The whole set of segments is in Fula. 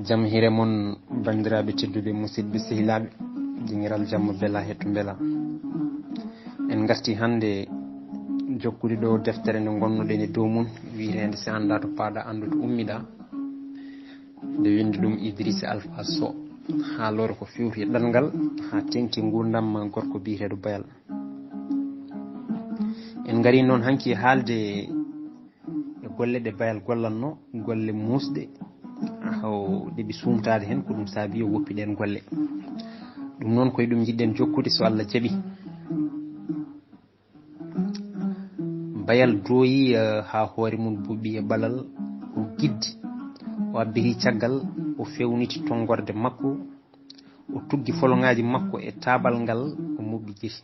jam hire mon bandiraɓe tedduɓe musidɓe sehilaɓe jingiral jamma bela hetto bela en garti hande jokkude ɗo deftere nde gonnuɗen e dow mum wiitede si anda to paada andude ummiɗa nde windi ɗum Idrissa Alpha Sow haalore ko fewti e ɗanngal ha tengti gurdam gorko biyeteɗo Bayal. En gari noon hanki haalde e golle ɗe Bayal gollatno, golle musɗe haw ɗeɓe sumtade hen ko ɗum saabi o woppiɗen golle ɗum noon koye ɗum jiɗɗen jokkude so Allah jaaɓi. Bayal dooyi ha hoore mum buuɓi e ɓalal o giddi o abbiri caggal o fewniti tongorde makko o tuggi folongaji makko e tabal ngal o mubɓi giti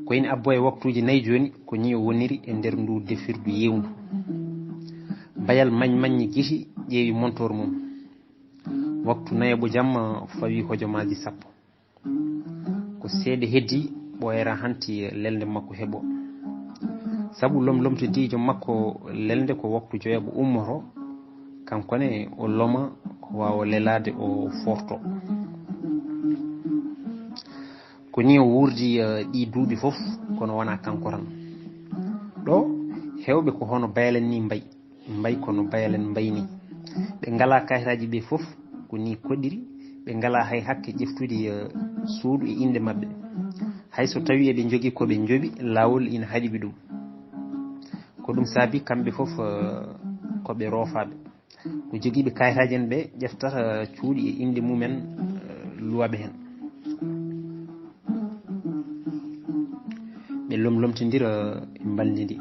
ko ina abbo e waktuji 4 joni ko ni o woniri e nder ndu defirdu yewndu. Bayal mañi giti ƴeewi montor mum waktu nayaɓo jamma fawi hojomaji 10 ko seeɗa heddi ɓoyera hanti lelde makko heeɓo saabu lomlomtodijo makko lelde ko waktu joyaɓo ummoto kankone o loma ko wawa lelade o forto ko ni o wurdi ɗi duuɓi foof kono wona kanko tan ɗo hewɓe ko hono Bayalen ni mbay kono Bayalen mbayni ɓe ngala kayitaji ɓe foof ko ni koɗɗiri ɓe ngala hay hakke ƴeftude suudu e inde mabɓe hayso tawi eɓe jogui koɓe jooɓi lawol ina haɗiɓe ɗum ko ɗum saabi kamɓe foof koɓe roofaɓe ko joguiɓe kayitaji en ɓe ƴeftata cuuɗi e inde mumen luwaɓe hen ɓe lomlomtodira e mballidi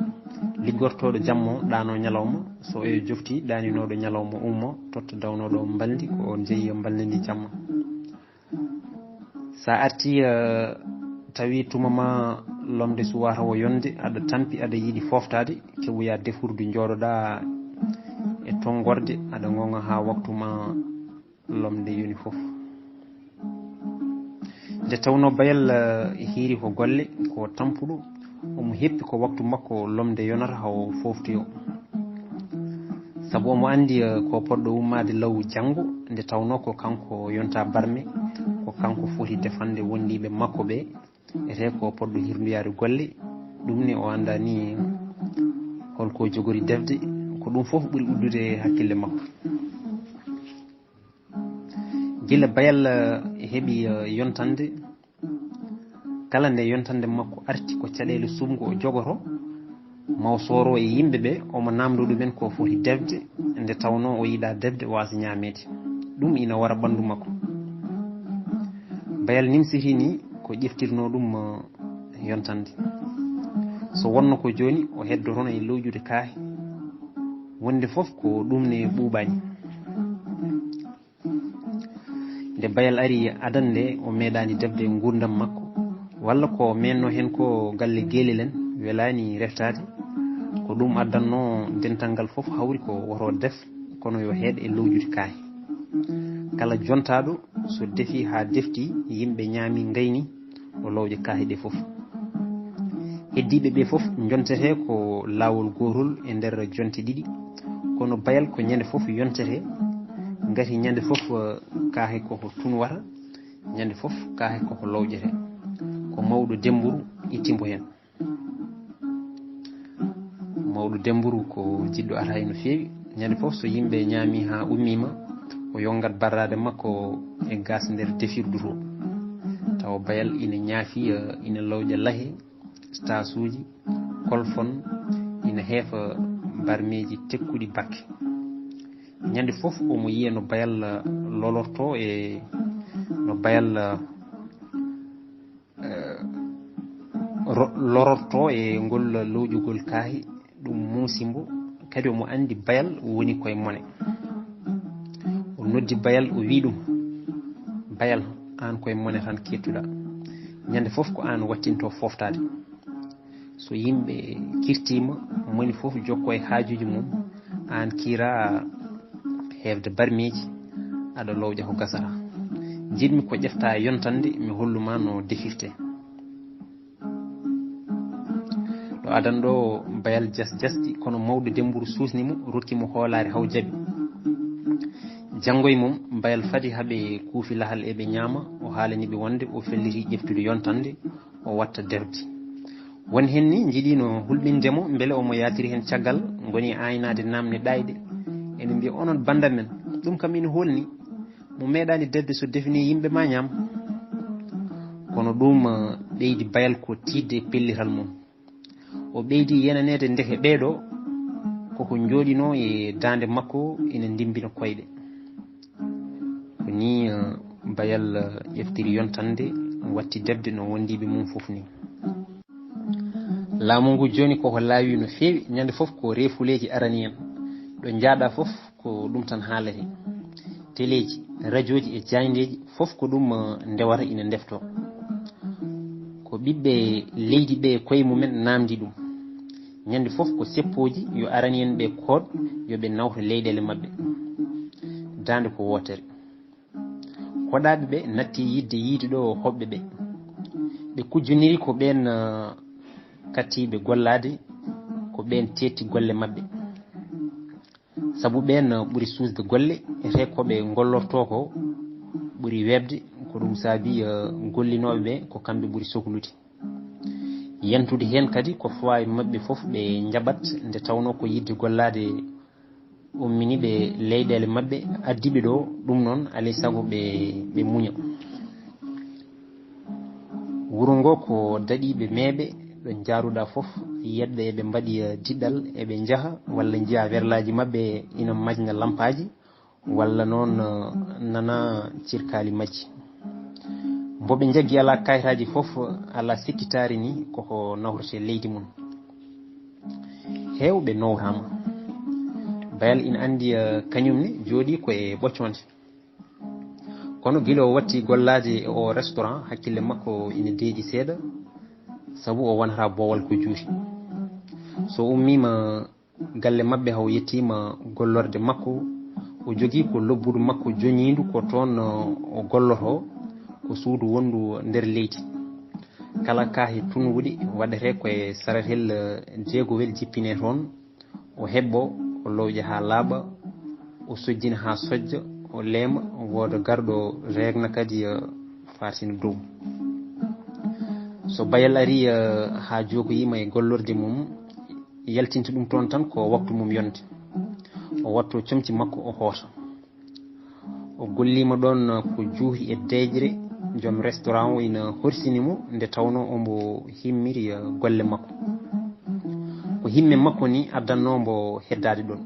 liggortoɗo jammo ɗano ñalawma so e jofti ɗaninoɗo ñalawma ummo totta dawnoɗo mbaldi ko jeeyi mballidi jamma sa arti tawi tumama lomde suwata o yonde aɗa tampi aɗa yiiɗi foftade keɓoya defurde jooɗoɗa e tongorde aɗa gonga ha waktu ma lomde yoni foof nde tawno Bayal hiiri ko golle ko tampuɗo omo heppi ko waktu makko lomde yonata haw foftoyo saabu omo andi ko poɗɗo ummade law janggo nde tawno ko kanko yonta barme ko kanko foti defande wondiɓe makko ɓe ete ko poɗɗo hirndoyade golle ɗum ni o anda ni holko jogori defde ko ɗum foof ɓuuri uddude hakkille makko. Gila Bayal heeɓi yontande kala nde yontande makko arti ko caɗele sumgo o jogoto maw soro e yimɓeɓe omo namdo ɗumen ko foti defde nde tawno o yiiɗa defde o wasa ñamede ɗum ina wara ɓandu makko. Bayal nimsiti ni ko ƴeftirno ɗum yontande so wonno ko joni o heddotono e lowjude kaahe wonde foof ko ɗum ne ɓuuɓani nde Bayal ari adande o meeɗani defde gurdam makko walla ko menno hen ko galle guelel en welani reftade ko ɗum addanno dental ngal foof hawri ko woto def kono yo heed e lowjude kaahe kala jontaɗo so defi ha defti yimɓe ñaami gayni o lowje kaahe ɗe foof heddiɓe ɓe foof jontete ko lawol gotol e nder jonte ɗiɗi kono Bayal ko ñande foof yontete gati ñande foof kaahe koko tunwata ñande foof kaahe koko lowjete ko mawɗo Dembourou ittimbo hen mawɗo Dembourou ko jiɗɗo ata no fewi ñande foof so yimɓe ñaami ha ummima o yongat barrade makko e gas nder defirdu to tawa Bayal ina ñaafi ina lowƴa laahe stage uji kolfon ina heefa barmeji tekkuɗi bakke ñande foof omo yiya no Bayal lolorto e no Bayal lororto e ngol lowƴugol kaahi ɗum muusimbo kadi omo andi Bayal woni koye mone o noddi Bayal o wi ɗum Bayal an koye mone tan kettuɗa ñande foof ko an wattinto foftade so yimɓe kirtima moni foof jokko e haajuji mum an kira hefde barmeji aɗa lowƴa ko gasata jiɗmi ko ƴefta yontande mi holluma no defirte ɗo adan ɗo Bayal jasɗi kono mawɗo Dembourou susnimo rokkimo hoolare haw jaaɓi janngoye mum bayal fadi haɓe kuufi lahal eɓe ñaama o haalaniɓe wonde o felliti ƴeftude yontande o watta derdi won hen ni jiiɗino hulɓindemo beele omo yatiri hen caggal goni aynade namde ɗayɗe ene mbiya onon banda men ɗum kam ina holni mo meeɗani derde so defini yimɓe ma ñaam kono ɗum ɓeydi bayal ko tidde e pellital mum o ɓeydi yenanede ndeke ɓeeɗo koko jooɗino e dande makko ina ndimbina koyɗe ko ni bayal ƴeftiri yontande watti debde no wondiɓe mum fof ni laamu ngu joni koko laawi no feewi ñande fof ko reefuleji arani en ɗo jaaɗa fof ko ɗum tan haalete téléji radio ji e jayndeji fof ko ɗum ndewata ina ndefto ko ɓiɓɓe leydi ɓe koye mumen namdi ɗum ñande fof ko seppoji yo arani en ɓe kooɗ yoɓe nawta leyɗele mabɓe dande ko wotere hoɗaɓe ɓe natti yidde yiide ɗo hoɓɓe ɓe ɓe kujjoniri ko ɓen kattiɓe gollade ko ɓen tetti golle mabɓe saabu ɓen ɓuuri suusde golle ete koɓe gollorto ko ɓuuri webde ko ɗum saabi gollinoɓe ɓe ko kamɓe ɓuuri sohlude yentude hen kadi ko fawawi mabɓe foof ɓe jaɓat nde tawno ko yidde gollade ummini ɓe leyɗele mabɓe addiɓe ɗo ɗum noon alay saago ɓe muña wuro ngo ko daɗiɓe meeɓe ɗo jaaruɗa foof yedɓe eɓe mbaɗi diɗɗal eɓe jaaha walla jiiya werlaji mabɓe ina majna lampaji walla noon nana cirkali majji mboɓe jaggi ala kayitaji foof ala sikkitari ni koko nawrete leydi mum hewɓe nowrama bayal ina andi kañumne jooɗi koye ɓoccode kono guila o watti gollade o restaurant hakkille makko ina deeƴi seeɗa saabu o wonata boowal ko juuti so ummima galle mabɓe haw yettima gollorde makko o jogui ko lobbudu makko joñidu ko toon o golloto ko suudu wondu nder leydi kala kaahe tunwuɗi waɗete koye saratel jeegowel jippine toon o heɓɓo o lowƴa ha laaɓa o sojjina ha sojja o leema wooda garɗo regna kadi farsina dow so bayal ari ha jogoyima e gollorde mum yaltinta ɗum toon tan ko waktu mum yonde o watto comci makko o hoota o gollima ɗon ko juuti e deejre joom restaurant o ina horsinimo nde tawno ombo himmiri golle makko ko himme makko ni addannombo heddade ɗon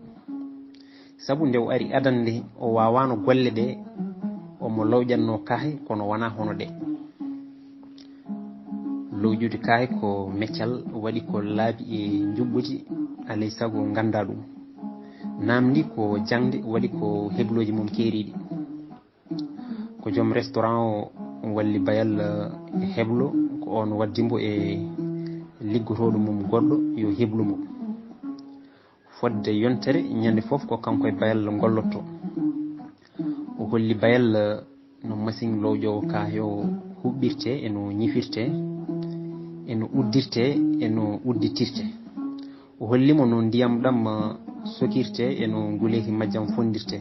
saabu nde o ari adande o wawano golle ɗe omo lowƴanno kaahe kono wona hono ɗe lowjude kaahe ko meccal waɗi ko laabi e juɓɓudi alay saago ganda ɗum namdi ko jangde waɗi ko hebloji mum keeriɗi ko joom restaurant o walli bayal heblo ko on waddimbo e liggotoɗo mum goɗɗo yo heblumo fodde yontere ñande fof ko kanko e bayal gollotto o holli bayal no machine lowƴowo kaahe o huɓɓirte eno ñifirte eno uddirte eno udditirte o hollimo no ndiyam ɗam sokirte eno guleyki majjam fondirte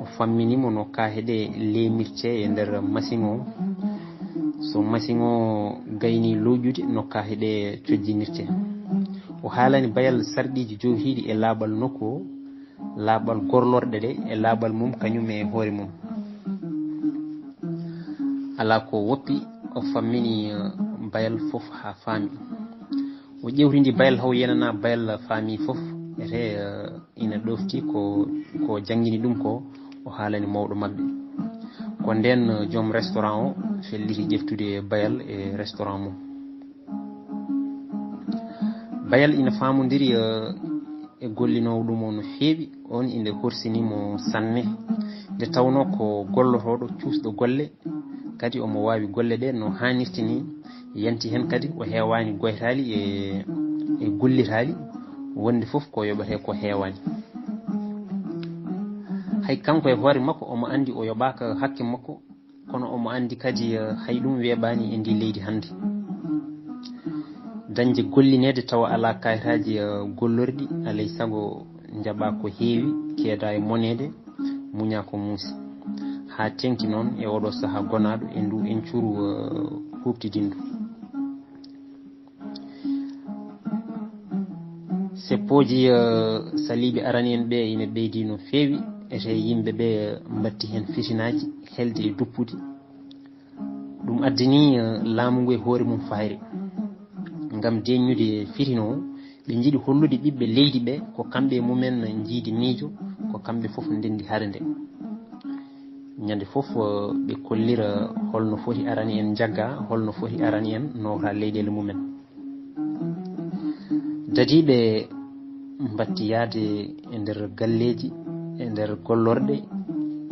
o famminimo no kaahe ɗe leemirte e nder machine o so machine o gayni lowƴude no kaahe ɗe cojjinirte o haalani bayal sarɗiji johiɗi e laaɓal nokku o laaɓal gorlorɗe ɗe e laaɓal mum kañum e hoore mum ala ko woppi o fammini bayal fof ha faami o ƴewtidi bayal haw yenana bayal faami fof ete ina ɗofti ko jangguini ɗum ko o haalani mawɗo mabɓe ko nden joom restaurant o felliti ƴeftude bayal e restaurant mum bayal ina famodiri e gollinowo ɗum o no feewi on inde horsinimo sanne nde tawno ko gollotoɗo cuusɗo golle kadi omo wawi golle ɗe no hannirta ni yanti hen kadi o heewani goytali e gullitali wonde fof ko yoɓete ko heewani hay kanko e hoore makko omo andi o yoɓaka hakke makko kono omo andi kadi hay ɗum weeɓani e ndi leydi hannde dañde gollinede tawa ala kayitaji gollorɗi alay saago jaɓa ko heewi keeda e monede muña ko muusi ha tengti noon e oɗo saha gonaɗo e ndu en curu huɓtidindu. seppoji saliɓe arani en ɓe ina ɓeydi no feewi ete yimɓe ɓe mbatti hen fitinaji helde e duppude. ɗum addini laamu ngu e hoore mum fayre ngam deññude fitino o ɓe jiiɗi hollude ɓiɓɓe leydi ɓe ko kamɓe mumen jiidi miijo, ko kamɓe fof ndendi hare nde. ñande fof ɓe kollira holno foti arani en jagga, holno foti arani en nowta leyɗele mumen. dadiɓe mbatti yaade e nder galleji e nder gollorɗe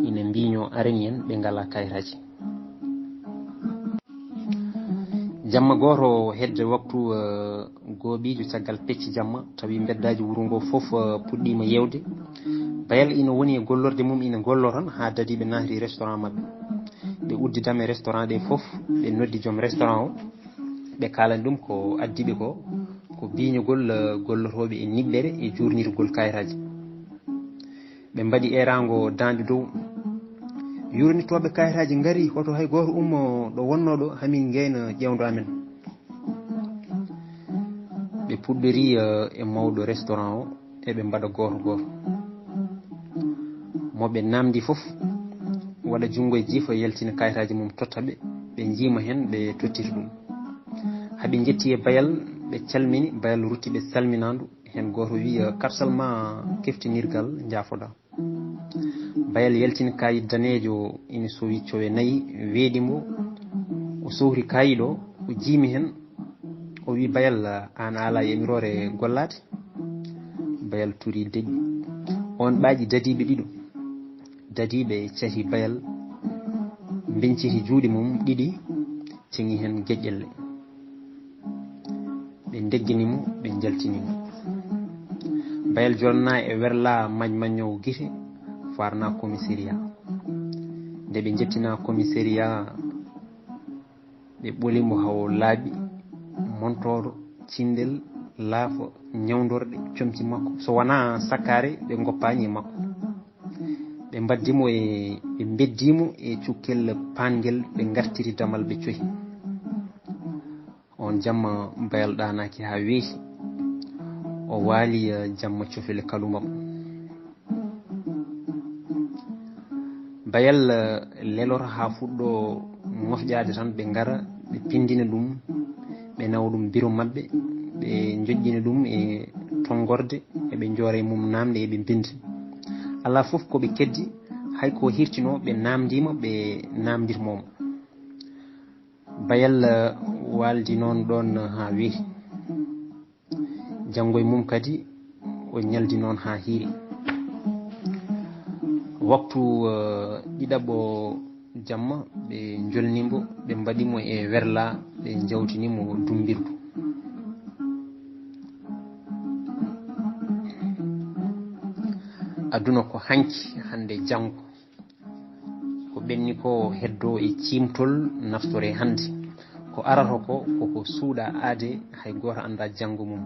ina mbiño arani en ɓe ngala kayitaji. jamma goto hedde waktu gooɓijo caggal pecci jamma tawi beddaji wuro ngo fof puɗɗima yewde. bayal ina woni e gollorde mum ina gollo tan ha dadiɓe naati restaurant mabɓe. ɓe uddidame restaurant ɗe fof ɓe noddi joom restaurant o ɓe kalani ɗum ko addiɓe ko biñogol gollotoɓe e niɓɓere e jurnirgol kayitaji. ɓe mbaɗi erango dande dow yurnitoɓe kayitaji ngari hoto hay goto ummo ɗo wonnoɗo hamin geyna ƴewdo amen. ɓe puɗɗori e mawɗo restaurant o eɓe mbaɗa goto goto moɓe namdi fof waɗa junggo e jiifa yaltina kayitaji mum tottaɓe ɓe jiima hen ɓe tottita ɗum. haɓe jetti e bayal ɓe calmini bayal rutti ɓe salminandu hen goto wi karsal ma keftinirgal jaafoɗa. bayal yaltini kayit danejo ina sowi cowe nayyi weeɗimo o sohri kayit o o jiimi hen o wi bayal an ala yamirore gollade. bayal turi deƴƴi on ɓaaji dadiɓe ɗiɗo. dadiɓe cati bayal benciti juuɗe mum ɗiɗi ceŋi hen geƴƴelle ɓe degginimo ɓe jaltinimo. bayal jolna e werla majmañowo guite farna commissariat. nde ɓe jettina commissariat ɓe ɓolimo hawo laaɓi montoro cindel laafo ñawdorɗe comci makko so wona sakkare ɓe goppani e makko. ɓe mbaddimo ɓe beddimo e cukkel panguel ɓe gartiri damal ɓe cohi. on jamma bayal ɗanaki ha weeti o waali jamma cofele kalumam. bayal lelota ha fuɗɗo moƴƴade tan ɓe ngara ɓe pindina ɗum ɓe nawa ɗum biro mabɓe ɓe joƴƴina ɗum e tongorde eɓe joora e mum namde eɓe bindi. ala fof koɓe keddi hayko hirtino ɓe namdima ɓe namdirmomo. bayal waldi noon ɗon ha weeti janggo e mum kadi o ñaldi noon ha hiiri. waktu ɗiɗaɓo jamma ɓe jolnimo ɓe mbaɗimo e werla ɓe jawtinimo dumbirdu. aduna ko hanki hande janggo ko ɓenni ko heddo e cimtol naftore hande ko arata ko koko suuɗa aade hay goto anda janggo mum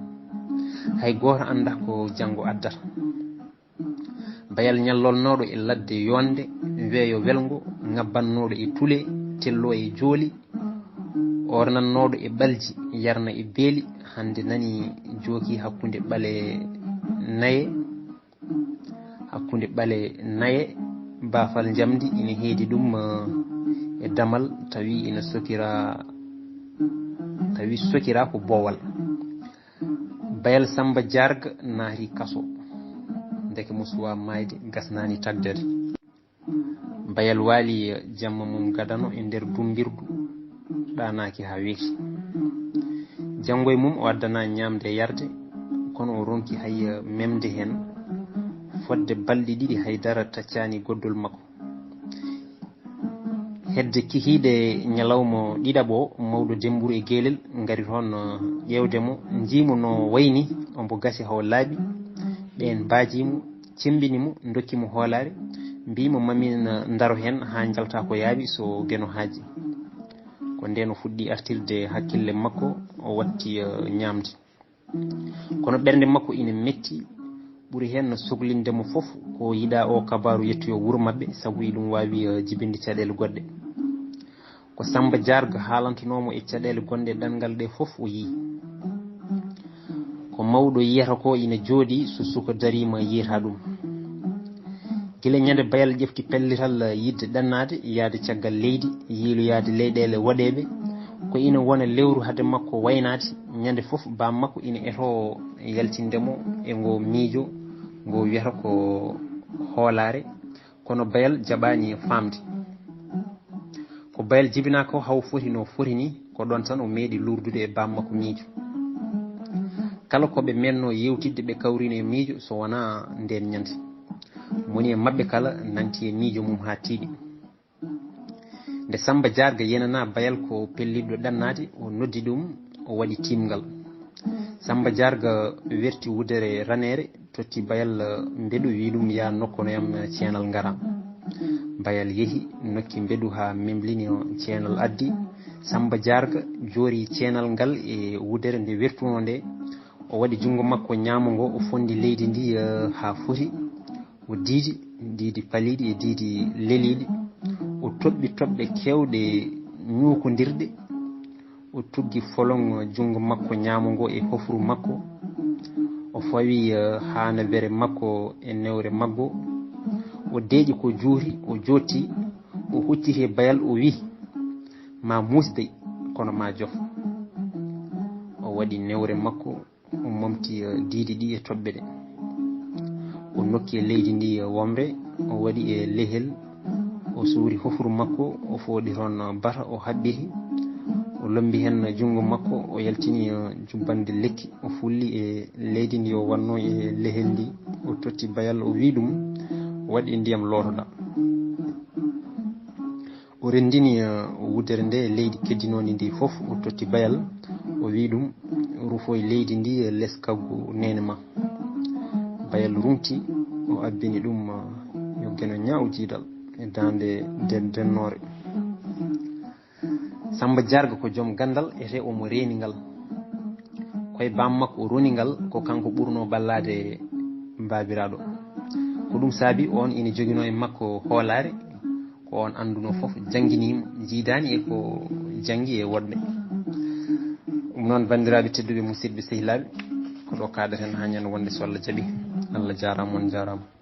hay goto anda ko janggo addata. bayal ñallolnoɗo e ladde yonde weeyo welgo ngabbannoɗo e tule tello e jooli ornannoɗo e ɓalji yarna e beeli hande nani jooki hakkude ɓale naye baafal jamdi ina heedi ɗum e damal tawi ina sokira ko boowal. bayal Samba Jarga naati kaso ndeke mo suwa mayde gasnani tagdede. bayal waali jamma mum gadano e nder dumbirdu ɗanaki ha weeti. janggo e mum o addana ñamde yarde kono o ronki hay memde hen fodde balɗe ɗiɗi haydara taccani goddol makko. hedde kihiɗe ñalawma ɗiɗaɓo mawɗo Dembour e Guelel ngari toon ƴewdemo jiimo no wayni ombo gasi hawo laaɓi ɓen mbajimo cembinimo dokkimo hoolare mbimo mamin daro hen ha jalta ko yaaɓi so gueno haaji. ko nden o fuɗɗi artirde hakkille makko o watti ñamde kono ɓernde makko ina metti ɓuri hen no sohlindemo fof ko yiɗa o kabaru yettoyo wuuro mabɓe sabu iɗum wawi jibinde caɗele goɗɗe ko Samba Diarga haalantanomo e caɗele gonɗe ɗanngal ɗe fof o yii ko mawɗo yiyata ko ina jooɗi so suka darima yiyata ɗum gila ñande bayal ƴefti pellital yidde ɗannade yaade caggal leydi yiiloyade leyɗele waɗeɓe ko ina wona lewru hade makko waynade ñande fof ba makko ina eto yaltindemo e ngo miijo ngo wiyata ko hoolare kono bayal jaɓani famde ko bayal jibina ko haw foti no foti ni ko ɗon tan o meeɗi lurdude e bam makko miijo kala koɓe menno yewtidde ɓe kawrino e miijo so wona nden ñande moni e mabɓe kala nanti e miijo mum ha tiiɗi nde Samba Diarga yenana bayal ko pelliɗo ɗannade o noddi ɗum o waɗi timgal Samba Diarga werti wudere ranere totti bayal mbeɗu wi ɗum ya nokkonoyam ceenal ngara bayal yeehi nokki mbeɗu ha memlini ceenal addi Samba Diarga joori ceenal ngal e wudere nde wertuno nde o waɗi jungo makko ñaamo ngo o fondi leydi ndi ha foti o diidi paliɗi e diidi leliɗi o toɓɓi toɓɓe kewɗe ñuukodirɗe o tuggi folon jungo makko ñaamo ngo e hofru makko o fawi hana bere makko e newre maggo o deeƴi ko juuri o jotti o hucciti e bayal o wi ma musde kono ma jof o waɗi newre makko o momti diidi ɗi e toɓɓe ɗe o nokki e leydi ndi womre o waɗi e lehel o suuri hofru makko o fooɗi toon bata o haɓɓiri o lombi hen jungo makko o yaltini jubbande lekki o fulli e leydi ndi o wanno e lehel ndi o totti bayal o wi ɗum waɗi ndiyam lootoɗa o rendini wudere nde e leydi keddinodi ndi fof o totti bayal o wi ɗum rufoye leydi ndi less kaggu nene ma bayal rumti o abbini ɗum yo geno ñawjidal e dande dennore Samba Diarga ko joom gandal ete omo reeni ngal koye bam makko o roni ngal ko kanko ɓurno ballade babiraɗo ko ɗum saabi on ina jogino e makko hoolare ko on anduno fof jangguinimo jiidani e ko janggi e woɗɓe ɗum noon bandiraɓe tedduɓe musidɓe sehilaɓe ko ɗo kaɗaten ha ñande wonde so Allah jaaɓi Allah jarama on jarama